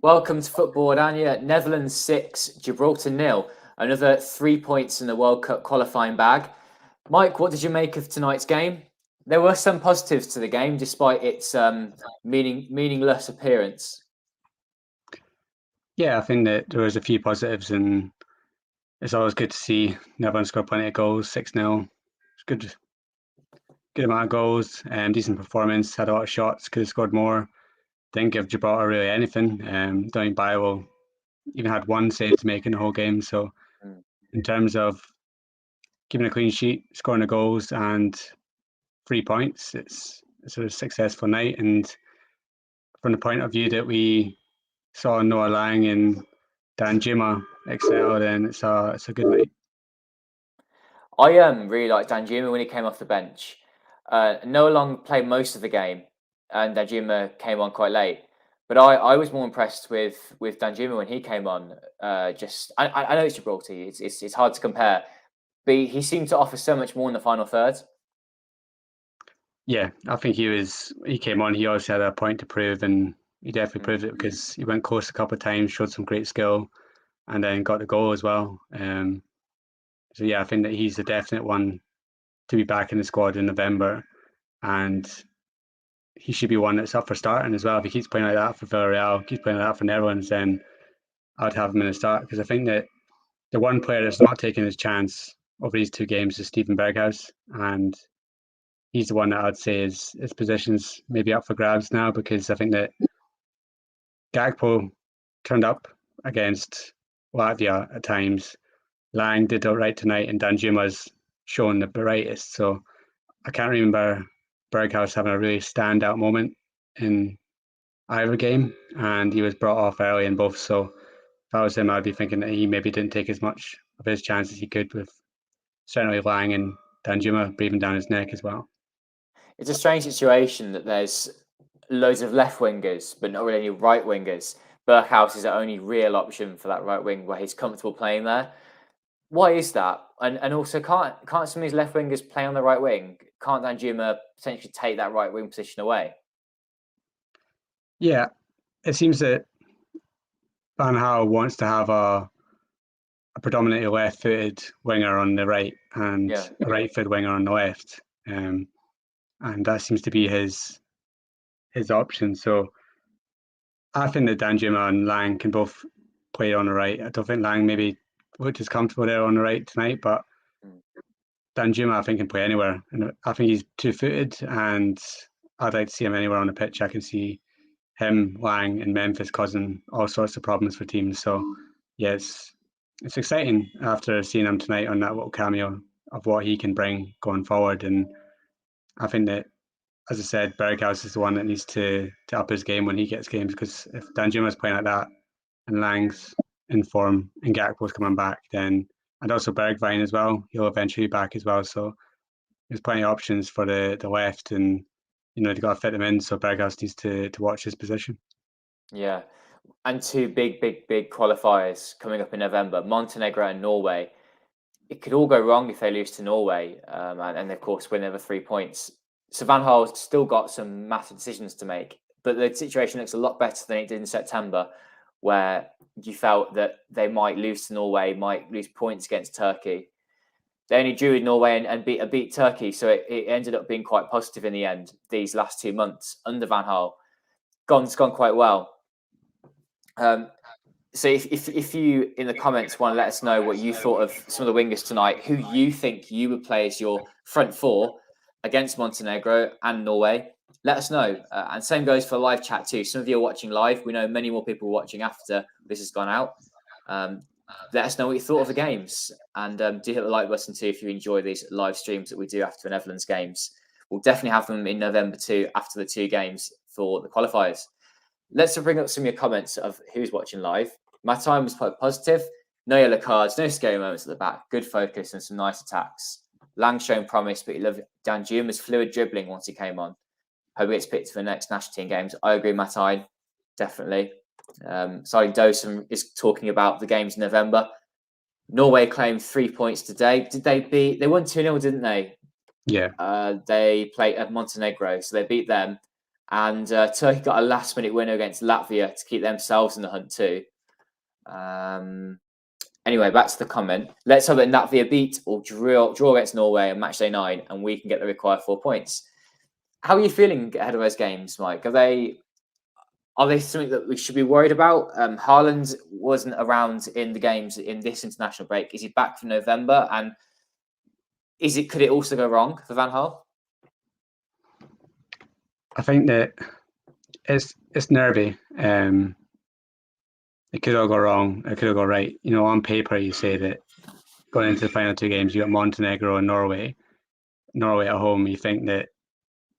Welcome to Football-Oranje, Netherlands 6, Gibraltar 0. Another 3 points in the World Cup qualifying bag. Mike, what did you make of tonight's game? There were some positives to the game, despite its meaningless appearance. Yeah, I think that there was a few positives, and it's always good to see Netherlands score plenty of goals. 6-0. It's good amount of goals. Decent performance. Had a lot of shots. Could have scored more. Didn't give Gibraltar really anything. Donny Bio even had one save to make in the whole game. So in terms of keeping a clean sheet, scoring the goals, and 3 points, it's a successful night. And from the point of view that we saw Noah Lang and Danjuma excel, then it's a good night. I really liked Danjuma when he came off the bench. Noah Long played most of the game, and Danjuma came on quite late. But I was more impressed with Danjuma when he came on. I know it's Gibraltar. It's hard to compare, but he seemed to offer so much more in the final third. Yeah, I think he came on, he obviously had a point to prove, and he definitely proved it because he went close a couple of times, showed some great skill, and then got the goal as well. So yeah, I think that he's the definite one to be back in the squad in November, and he should be one that's up for starting as well. If he keeps playing like that for Villarreal, keeps playing like that for Netherlands, then I'd have him in the start, because I think that the one player that's not taking his chance over these two games is Steven Berghuis, and he's the one that I'd say his position's maybe up for grabs now, because I think that Gakpo turned up against Latvia at times. Lang did all right tonight, and Danjuma's shown the brightest. So I can't remember Berghuis having a really standout moment in either game, and he was brought off early in both. So if I was him, I'd be thinking that he maybe didn't take as much of his chance as he could, with certainly Lang and Danjuma breathing down his neck as well. It's a strange situation that there's loads of left wingers, but not really any right wingers. Berghuis is the only real option for that right wing where he's comfortable playing there. Why is that? And also, can't some of these left wingers play on the right wing? Can't Danjuma potentially take that right wing position away? Yeah, it seems that Van Gaal wants to have a predominantly left-footed winger on the right and a right-footed winger on the left, and that seems to be his option. So I think that Danjuma and Lang can both play on the right. I don't think Lang maybe looked as comfortable there on the right tonight, but Danjuma I think can play anywhere, and I think he's two-footed, and I'd like to see him anywhere on the pitch. I can see him, Lang, and Memphis causing all sorts of problems for teams. So yeah, it's exciting after seeing him tonight on that little cameo of what he can bring going forward. And I think that, as I said, Berghuis is the one that needs to up his game when he gets games, because if Danjuma's playing like that and Lang's in form and Gakpo's coming back, then, and also Bergwijn as well, he'll eventually be back as well. So there's plenty of options for the left, and they've got to fit them in. So Berghuis needs to watch his position. Yeah, and two big qualifiers coming up in November: Montenegro and Norway. It could all go wrong if they lose to Norway, and of course win over 3 points. So Van Gaal's still got some massive decisions to make, but the situation looks a lot better than it did in September, where you felt that they might lose to Norway, might lose points against Turkey. They only drew with Norway and beat Turkey, so it ended up being quite positive in the end. These last 2 months under Van Gaal, it's gone quite well. So if you in the comments want to let us know what you thought of some of the wingers tonight, who you think you would play as your front four against Montenegro and Norway, let us know. And same goes for live chat too. Some of you are watching live. We know many more people are watching after this has gone out. Let us know what you thought of the games, and do hit the like button too if you enjoy these live streams that we do after the Netherlands games. We'll definitely have them in November too, after the 2 games for the qualifiers. Let's bring up some of your comments of who's watching live. My time was quite positive. No yellow cards, no scary moments at the back. Good focus and some nice attacks. Lang shown promise, but you love Danjuma's fluid dribbling once he came on. Hope he gets picked for the next national team games. I agree, Matai, definitely. Sally Dawson is talking about the games in November. Norway claimed 3 points today. They won 2-0, didn't they? Yeah. They played at Montenegro, so they beat them. And Turkey got a last-minute winner against Latvia to keep themselves in the hunt too. Anyway, back to the comment. Let's hope that Latvia beat or draw against Norway on match day 9, and we can get the required 4 points. How are you feeling ahead of those games, Mike? Are they something that we should be worried about? Haaland wasn't around in the games in this international break. Is he back for November? And could it also go wrong for Van Gaal? I think that it's nervy. It could all go wrong. It could all go right. On paper, you say that going into the final 2 games, you got Montenegro and Norway. Norway at home, you think that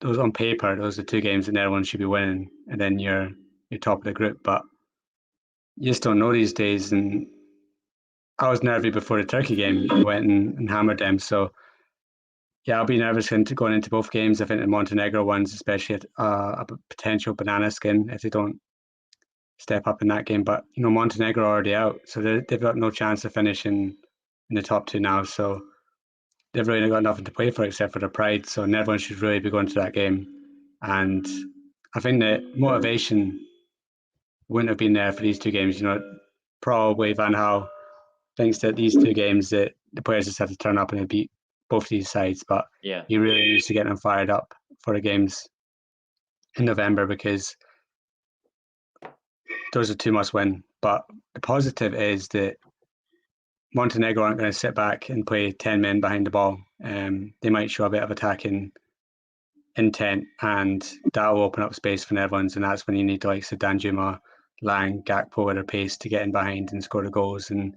those on paper, those are 2 games that everyone should be winning, and then you're top of the group. But you just don't know these days. And I was nervy before the Turkey game. We went and hammered them. So yeah, I'll be nervous going into both games. I think the Montenegro ones, especially a potential banana skin if they don't step up in that game. But Montenegro are already out, so they've got no chance of finishing in the top 2 now. So they've really got nothing to play for except for their pride. So everyone should really be going to that game. And I think the motivation wouldn't have been there for these 2 games. Probably Van Gaal thinks that these 2 games that the players just have to turn up and beat both these sides. But he really needs to get them fired up for the games in November, because those are 2 must win. But the positive is that Montenegro aren't going to sit back and play 10 men behind the ball. They might show a bit of attacking intent, and that will open up space for Netherlands, and that's when you need the likes of Danjuma, Lang, Gakpo at their pace to get in behind and score the goals. And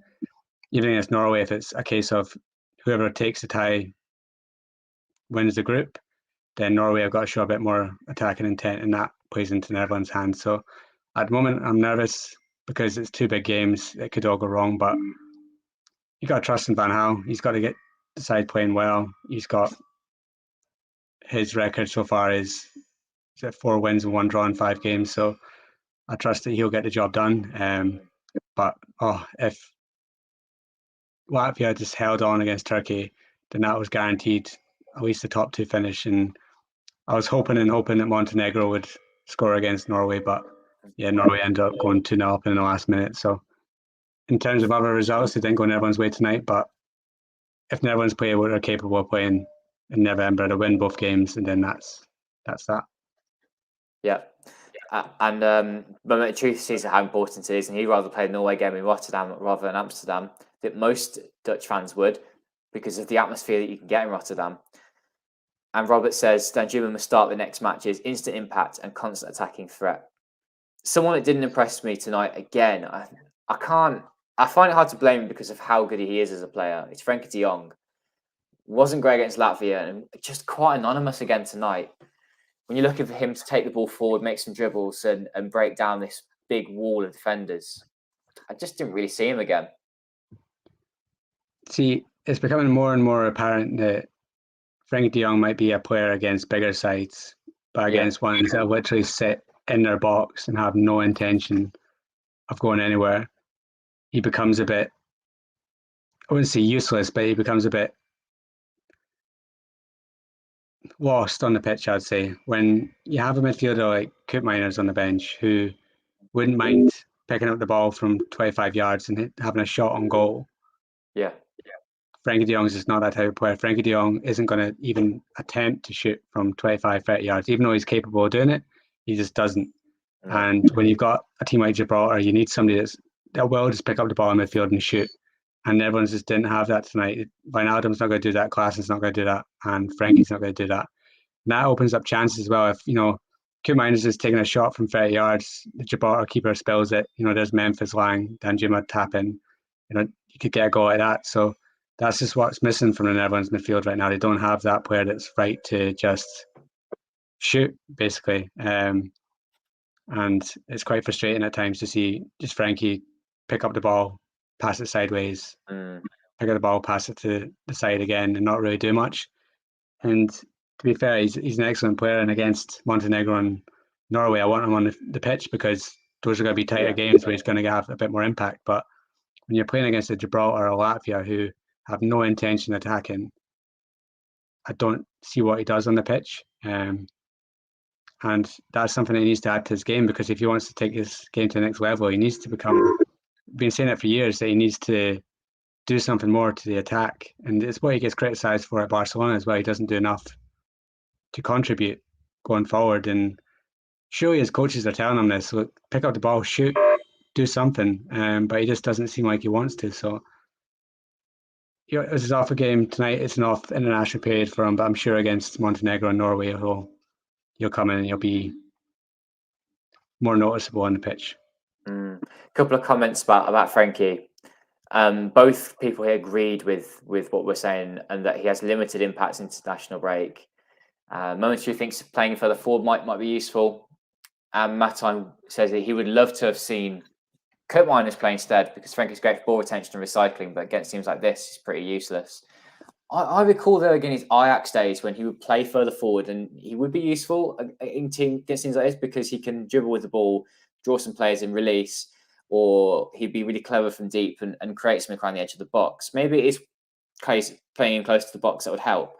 even against Norway, if it's a case of whoever takes the tie wins the group, then Norway have got to show a bit more attacking intent, and that plays into Netherlands' hands. So at the moment, I'm nervous because it's 2 big games. It could all go wrong, but you got to trust in Van Gaal. He's got to get the side playing well. He's got his record so far is 4 wins and 1 draw in 5 games. So I trust that he'll get the job done. But if Latvia just held on against Turkey, then that was guaranteed at least the top 2 finish. And I was hoping that Montenegro would score against Norway, but yeah, Norway ended up going 2-0 up in the last minute. So in terms of other results, they didn't go Netherlands' way tonight. But if Netherlands play what they're capable of playing in November, to win both games, and then that's that. Yeah. And the truth sees how important it is, and he'd rather play the Norway game in Rotterdam rather than Amsterdam. That most Dutch fans would, because of the atmosphere that you can get in Rotterdam. And Robert says Danjuma must start the next matches, instant impact and constant attacking threat. Someone that didn't impress me tonight again. I find it hard to blame him because of how good he is as a player. It's Frenkie de Jong. Wasn't great against Latvia, and just quite anonymous again tonight. When you're looking for him to take the ball forward, make some dribbles, and break down this big wall of defenders, I just didn't really see him again. See, it's becoming more and more apparent that Frenkie de Jong might be a player against bigger sides, but against ones that literally sit in their box and have no intention of going anywhere, he becomes a bit, I wouldn't say useless, but he becomes a bit lost on the pitch, I'd say. When you have a midfielder like Koopmeiners on the bench who wouldn't mind picking up the ball from 25 yards and having a shot on goal. Yeah. Frenkie de Jong is just not that type of player. Frenkie de Jong isn't going to even attempt to shoot from 25, 30 yards. Even though he's capable of doing it, he just doesn't. No. And when you've got a team like Gibraltar, you need somebody that will just pick up the ball in midfield and shoot. And everyone's just didn't have that tonight. Wijnaldum's not going to do that. Klaasen's not going to do that. And Frankie's not going to do that. And that opens up chances as well. If, Koopmeiners is taking a shot from 30 yards, the Gibraltar keeper spills it. There's Memphis, Lang, Danjuma tapping. You could get a goal like that. So that's just what's missing from the Netherlands midfield right now. They don't have that player that's right to just shoot, basically. And it's quite frustrating at times to see just Frenkie pick up the ball, pass it sideways, pick up the ball, pass it to the side again, and not really do much. And to be fair, he's an excellent player. And against Montenegro and Norway, I want him on the pitch because those are going to be tighter games where he's going to have a bit more impact. But when you're playing against a Gibraltar or Latvia who have no intention of attacking, I don't see what he does on the pitch. And that's something that he needs to add to his game, because if he wants to take his game to the next level, he needs to become, been saying it for years, that he needs to do something more to the attack. And it's what he gets criticised for at Barcelona as well. He doesn't do enough to contribute going forward. And surely his coaches are telling him this: look, pick up the ball, shoot, do something. But he just doesn't seem like he wants to. So this is off a game tonight. It's an off international period for him, but I'm sure against Montenegro and Norway, he'll come in and he'll be more noticeable on the pitch. A couple of comments about Frankie. Both people here agreed with what we're saying, and that he has limited impact in international break. Momentary thinks playing further forward might be useful. And Mattine says that he would love to have seen Kurt Miners play instead, because Frankie's great for ball retention and recycling, but against teams like this, he's pretty useless. I recall, though, again, his Ajax days when he would play further forward, and he would be useful against teams like this because he can dribble with the ball, draw some players and release, or he'd be really clever from deep and create something around the edge of the box. Maybe it is playing him close to the box that would help.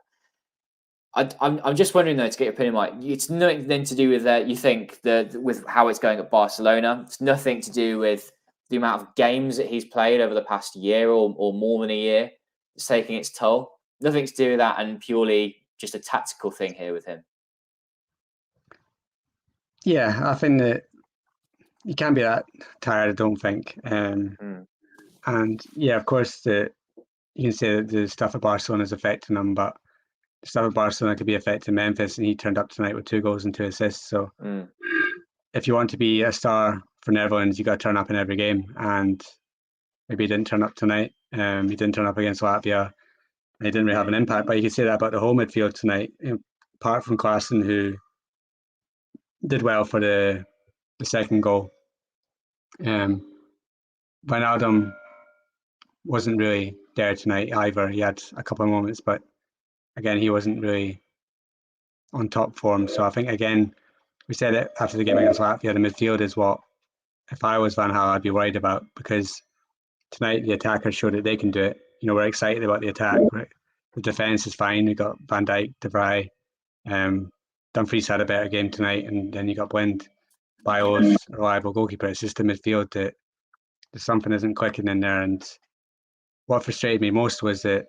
I'm just wondering, though, to get your opinion, Mike. It's nothing then to do with you think with how it's going at Barcelona. It's nothing to do with the amount of games that he's played over the past year or more than a year. It's taking its toll. Nothing to do with that, and purely just a tactical thing here with him. Yeah, I think that you can't be that tired, I don't think. And yeah, of course, you can say that the stuff at Barcelona is affecting him, but the stuff at Barcelona could be affecting Memphis, and he turned up tonight with 2 goals and 2 assists. So if you want to be a star for Netherlands, you got to turn up in every game. And maybe he didn't turn up tonight. He didn't turn up against Latvia. He didn't really have an impact, but you can say that about the whole midfield tonight. Apart from Klaassen, who did well for the second goal, Wijnaldum wasn't really there tonight either. He had a couple of moments, but again, he wasn't really on top form. So I think, again, we said it after the game against Latvia, the midfield is what, if I was Van Gaal, I'd be worried about, because tonight the attackers showed that they can do it. We're excited about the attack. Right? The defence is fine. We got Van Dijk, De Vrij. Dumfries had a better game tonight, and then you got Blind. Bio's a reliable goalkeeper. It's just the midfield that something isn't clicking in there. And what frustrated me most was that,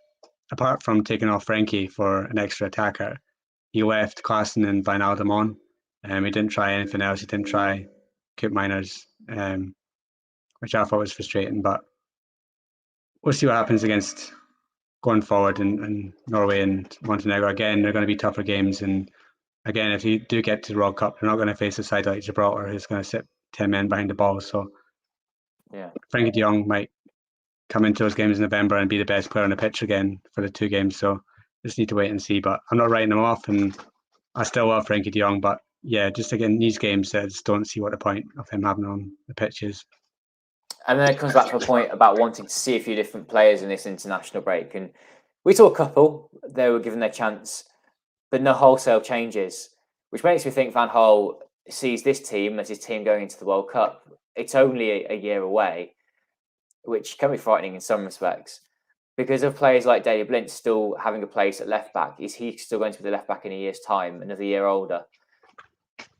apart from taking off Frankie for an extra attacker, he left Klaassen and Wijnaldum on. He didn't try anything else. He didn't try Koop Miners, which I thought was frustrating. But we'll see what happens against going forward in Norway and Montenegro. Again, they're going to be tougher games. And again, if you do get to the World Cup, they're not going to face a side like Gibraltar who's going to sit 10 men behind the ball. So yeah, Frankie de Jong might come into those games in November and be the best player on the pitch again for the 2 games. So just need to wait and see. But I'm not writing him off, and I still love Frankie de Jong. But yeah, just again, these games, I just don't see what the point of him having on the pitch is. And then it comes back to a point about wanting to see a few different players in this international break. And we saw a couple, they were given their chance, but no wholesale changes, which makes me think Van Gaal sees this team as his team going into the World Cup. It's only a year away, which can be frightening in some respects. Because of players like Daley Blind still having a place at left back, is he still going to be the left back in a year's time, another year older?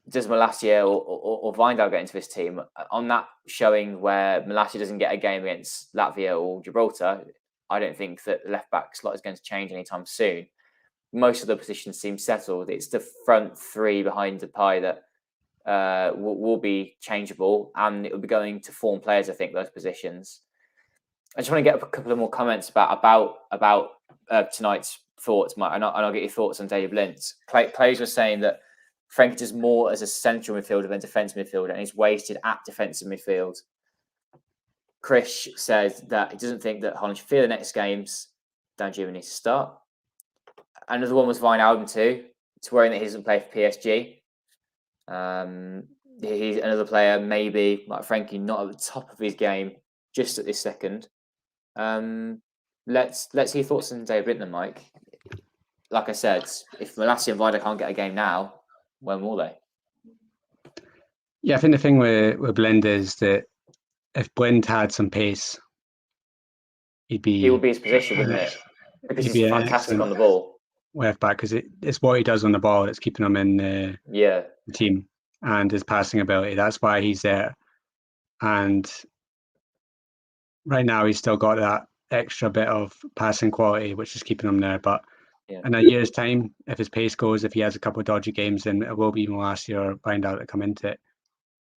Does Malacia or Wijndal get into this team? On that showing where Malacia doesn't get a game against Latvia or Gibraltar, I don't think that the left back slot is going to change anytime soon. Most of the positions seem settled. It's the front 3 behind Depay that will be changeable, and it will be going to form players, I think, those positions. I just want to get a couple of more comments about tonight's thoughts, Mike, and I'll get your thoughts on Daley Blind. Players were saying that Frankie does more as a central midfielder than defensive midfielder, and he's wasted at defensive midfield. Chris says that he doesn't think that Holland should fear the next games. Danjuma needs to start. Another one was Wijnaldum too. It's worrying that he doesn't play for PSG. He's another player, maybe like Frankie, not at the top of his game just at this second. Let's hear thoughts on David Britton, Mike. Like I said, if Malacia and Vida can't get a game now, when will they? Yeah, I think the thing with Blind is that if Blind had some pace, he would be his position, wouldn't it? Because he's fantastic on the ball. left back because it's what he does on the ball that's keeping him in the team, and his passing ability. That's why he's there. And right now he's still got that extra bit of passing quality, which is keeping him there. But in a year's time, if his pace goes, if he has a couple of dodgy games, then it will be even last year or find out to come into it.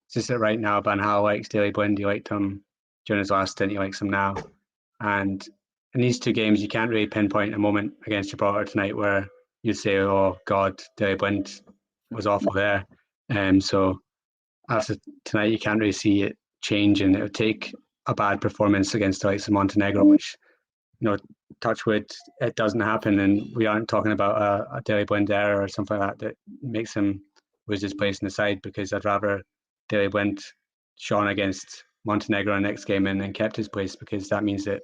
It's just that right now, Van Gaal likes Daley Blind. He liked him during his last stint. He likes him now. And in these two games, you can't really pinpoint a moment against Gibraltar tonight where you'd say, "Oh God, Daley Blind was awful there." So after tonight, you can't really see it change, and it would take a bad performance against the likes of Montenegro, which, touch wood, it doesn't happen, and we aren't talking about a Daley Blind error or something like that makes him lose his place in the side, because I'd rather Daley Blind shone against Montenegro in the next game and then kept his place, because that means that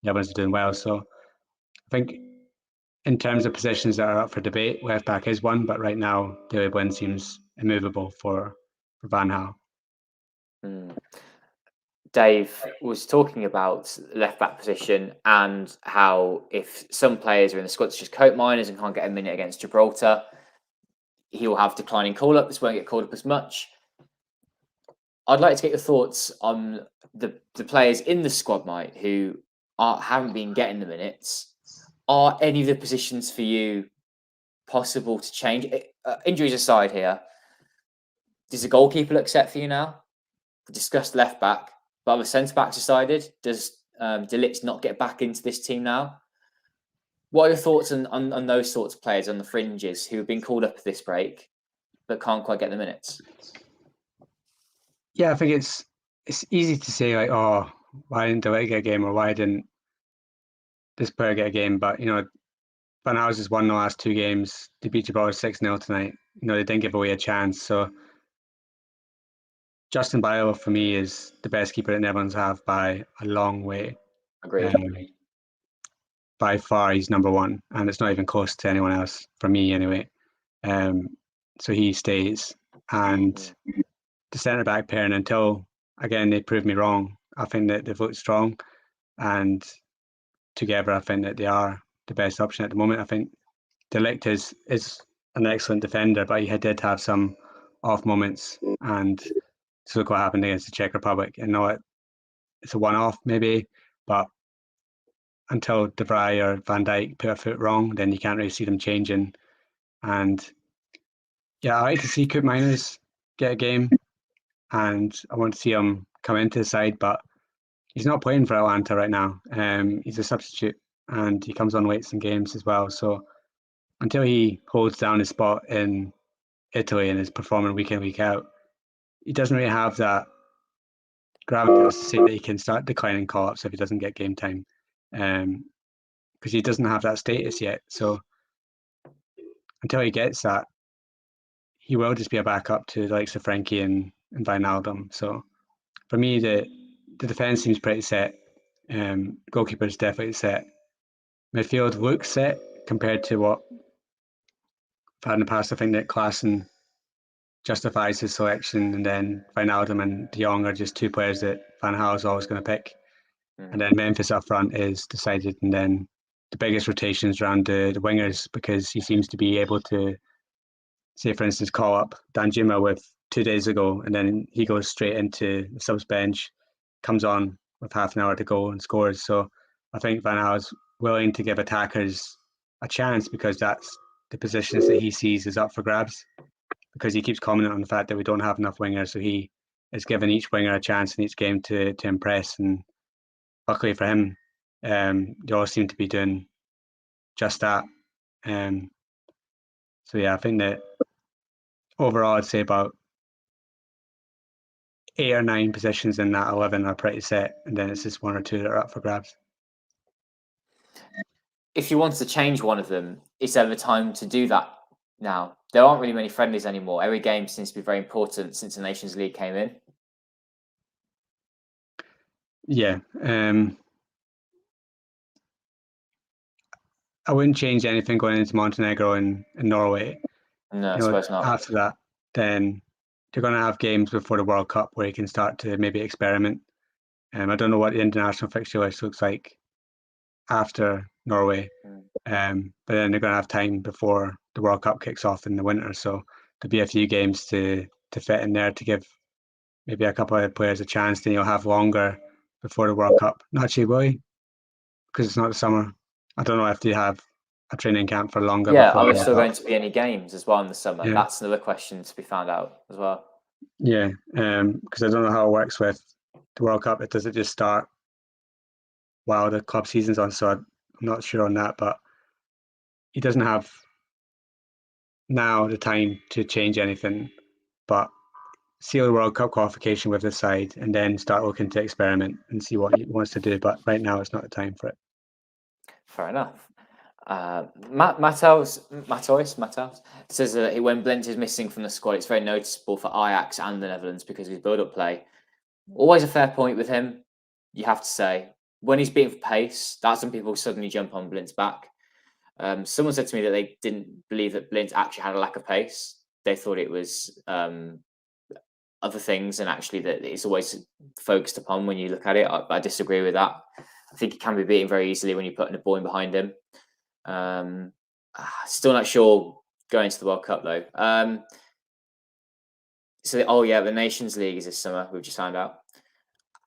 the others are doing well. So I think in terms of positions that are up for debate, left back is one, but right now Daley Blind seems immovable for Van Gaal. Dave was talking about left back position and how if some players are in the squad, such as coat miners, and can't get a minute against Gibraltar, he will have declining call-ups, won't get called up as much. I'd like to get your thoughts on the players in the squad, Mike, who haven't been getting the minutes. Are any of the positions for you possible to change? Injuries aside here, does the goalkeeper look set for you now? We discussed left back, but the centre backs decided. Does De Ligt not get back into this team now? What are your thoughts on those sorts of players on the fringes who have been called up for this break but can't quite get the minutes? Yeah, I think it's easy to say, like, oh, why didn't De Ligt get a game, or why didn't this player get a game? But Van Gaal has won the last two games. They beat Gibraltar 6-0 tonight. They didn't give away a chance. So Justin Barlow for me is the best keeper that Netherlands have by a long way. Agreed. By far, he's number one, and it's not even close to anyone else for me anyway. So he stays, and the centre back pairing, until again they prove me wrong, I think that they've looked strong, and together I think that they are the best option at the moment. I think De Ligt is an excellent defender, but he did have some off moments, and so look what happened against the Czech Republic. And it's a one-off maybe, but until De Vrij or Van Dijk put a foot wrong, then you can't really see them changing. And yeah, I like to see Koop Meiners get a game, and I want to see him come into the side, but he's not playing for Atalanta right now. He's a substitute, and he comes on late in games as well. So until he holds down his spot in Italy and is performing week in, week out, he doesn't really have that gravitas to say that he can start declining call-ups if he doesn't get game time, because he doesn't have that status yet. So until he gets that, he will just be a backup to the likes of Frankie and Wijnaldum. So for me, the defence seems pretty set. Goalkeeper is definitely set. Midfield looks set compared to what I've had in the past. I think that Klaassen justifies his selection, and then Wijnaldum and De Jong are just two players that Van Gaal is always going to pick. And then Memphis up front is decided, and then the biggest rotations around the wingers, because he seems to be able to, say for instance, call up Danjuma with 2 days ago, and then he goes straight into the subs bench, comes on with half an hour to go and scores. So I think Van Gaal is willing to give attackers a chance, because that's the positions that he sees is up for grabs, because he keeps commenting on the fact that we don't have enough wingers. So he is giving each winger a chance in each game to impress, and luckily for him, they all seem to be doing just that. So yeah, I think that overall I'd say about 8 or 9 positions in that 11 are pretty set, and then it's just 1 or 2 that are up for grabs. If you want to change one of them, is there the time to do that now? There aren't really many friendlies anymore. Every game seems to be very important since the Nations League came in. Yeah. I wouldn't change anything going into Montenegro and Norway. No, I suppose not. After that, then they're going to have games before the World Cup where you can start to maybe experiment. I don't know what the international fixture list looks like after Norway, But then they're going to have time before the World Cup kicks off in the winter, so there'll be a few games to fit in there to give maybe a couple of players a chance. Then you'll have longer before the World Cup. Not actually, will you? Because it's not the summer. I don't know if they have a training camp for longer. Yeah, before are the there World still Cup. going to be any games as well in the summer? Yeah. That's another question to be found out as well. Yeah, because I don't know how it works with the World Cup. Does it just start while the club season's on? So I'm not sure on that, but he doesn't have now the time to change anything, but seal the World Cup qualification with this side and then start looking to experiment and see what he wants to do. But right now, it's not the time for it. Fair enough. Mattels says that when Blind is missing from the squad, it's very noticeable for Ajax and the Netherlands because of his build-up play. Always a fair point with him, you have to say. When he's beaten for pace, that's when people suddenly jump on Blind's back. Someone said to me that they didn't believe that Blind actually had a lack of pace. They thought it was other things, and actually that it's always focused upon when you look at it. I disagree with that. I think he can be beaten very easily when you're putting a ball in behind him. Still not sure going to the World Cup though. The Nations League is this summer. We've just found out,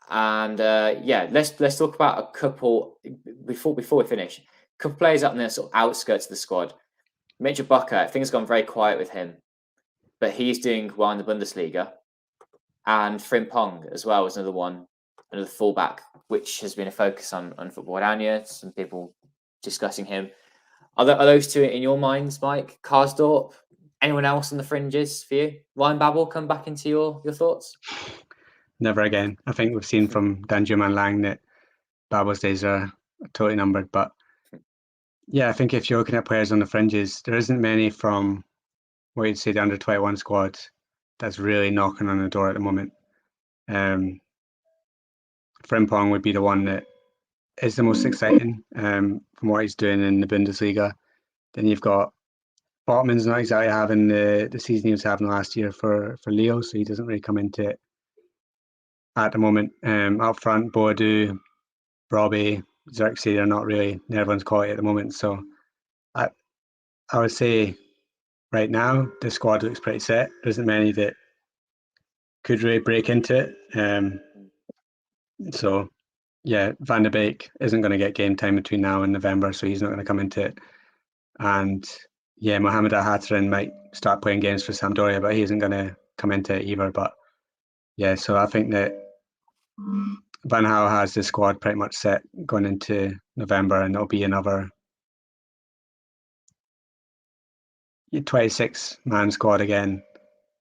and let's talk about a couple before we finish. A couple players up in the sort of outskirts of the squad. Mitchell Bucker, things have gone very quiet with him, but he's doing well in the Bundesliga. And Frimpong as well is another fullback, which has been a focus on Football-Oranje. Some people discussing him. Are those two in your minds, Mike? Karsdorp? Anyone else on the fringes for you? Ryan Babel come back into your thoughts? Never again. I think we've seen from Danjuma and Lang that Babel's days are totally numbered. But yeah, I think if you're looking at players on the fringes, there isn't many from what you'd say the under-21 squad that's really knocking on the door at the moment. Frimpong would be the one that is the most exciting from what he's doing in the Bundesliga. Then you've got Botman's not exactly having the season he was having last year for Leo, so he doesn't really come into it at the moment. Up front, Boadu, Robbie, Xerxes are not really everyone's quality at the moment. So I would say right now the squad looks pretty set. There isn't many that could really break into it. So yeah, Van de Beek isn't going to get game time between now and November, so he's not going to come into it. And yeah, Mohamed Al-Hatran might start playing games for Sampdoria, but he isn't going to come into it either. But yeah, so I think that Van Gaal has the squad pretty much set going into November, and it'll be another 26-man squad again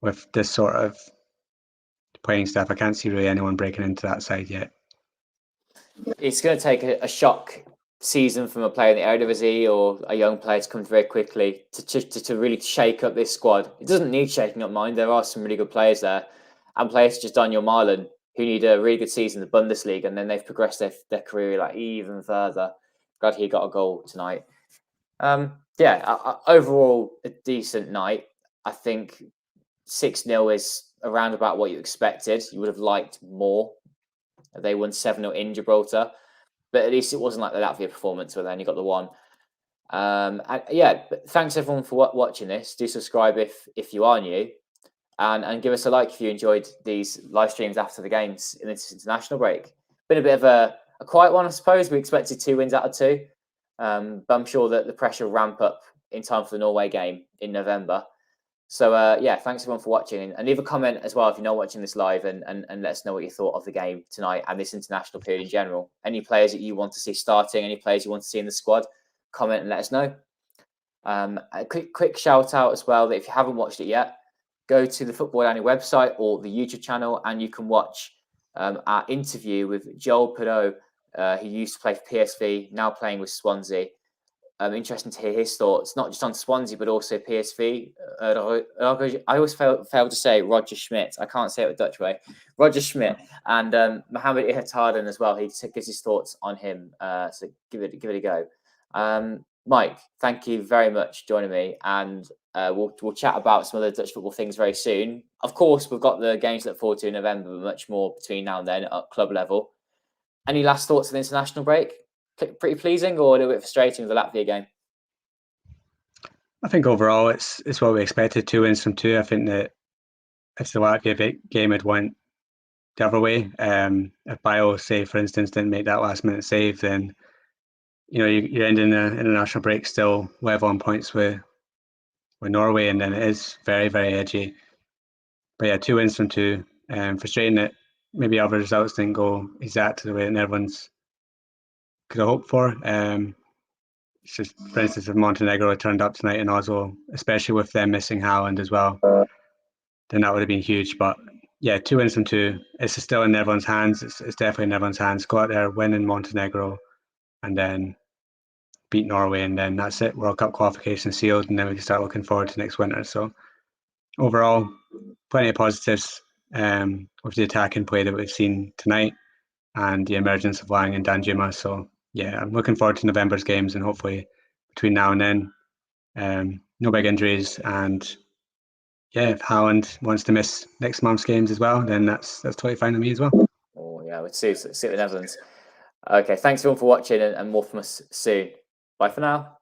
with this sort of playing staff. I can't see really anyone breaking into that side yet. It's going to take a shock season from a player in the Eredivisie or a young player to come very quickly to really shake up this squad. It doesn't need shaking up, mind. There are some really good players there, and players such as Daniel Marlon who need a really good season in the Bundesliga, and then they've progressed their career like even further. Glad he got a goal tonight. Overall a decent night. I think 6-0 is around about what you expected. You would have liked more. They won 7-0 in Gibraltar, but at least it wasn't like the Latvia performance where they only got the one. But thanks everyone for watching this. Do subscribe if you are new, and give us a like if you enjoyed these live streams after the games in this international break. Been a bit of a quiet one, I suppose. We expected 2 wins out of 2, but I'm sure that the pressure will ramp up in time for the Norway game in November. So thanks everyone for watching, and leave a comment as well if you're not watching this live, and let us know what you thought of the game tonight and this international period in general. Any players that you want to see starting, any players you want to see in the squad, comment and let us know. A quick shout out as well that if you haven't watched it yet, go to the Football-Oranje website or the YouTube channel, and you can watch our interview with Joel Perreault, who used to play for PSV, now playing with Swansea. Interesting to hear his thoughts, not just on Swansea, but also PSV. I always fail to say Roger Schmidt. I can't say it the Dutch way. Roger Schmidt and Mohamed Ihatarden as well. He gives his thoughts on him. So give it a go. Mike, thank you very much for joining me, and we'll chat about some other Dutch football things very soon. Of course, we've got the games to look forward to in November, but much more between now and then at club level. Any last thoughts on the international break? Pretty pleasing or a little bit frustrating with the Latvia game? I think overall it's what we expected. 2 wins from 2. I think that if the Latvia game had went the other way, if Bio, say for instance, didn't make that last minute save, then you're ending the international break still level on points with Norway, and then it is very, very edgy. But yeah, 2 wins from 2. Frustrating that maybe other results didn't go exactly the way that everyone's could have hoped for. It's just, for instance, if Montenegro had turned up tonight in Oslo, especially with them missing Haaland as well, then that would have been huge. But yeah, 2 wins from 2. It's still in everyone's hands. It's definitely in everyone's hands. Go out there, win in Montenegro, and then beat Norway, and then that's it. World Cup qualification sealed, and then we can start looking forward to next winter. So overall, plenty of positives with the attacking play that we've seen tonight and the emergence of Lang and Danjuma. So yeah, I'm looking forward to November's games, and hopefully between now and then, no big injuries. And yeah, if Haaland wants to miss next month's games as well, then that's totally fine with me as well. Oh yeah, we'll see the Netherlands. Okay, thanks everyone for watching, and more from us soon. Bye for now.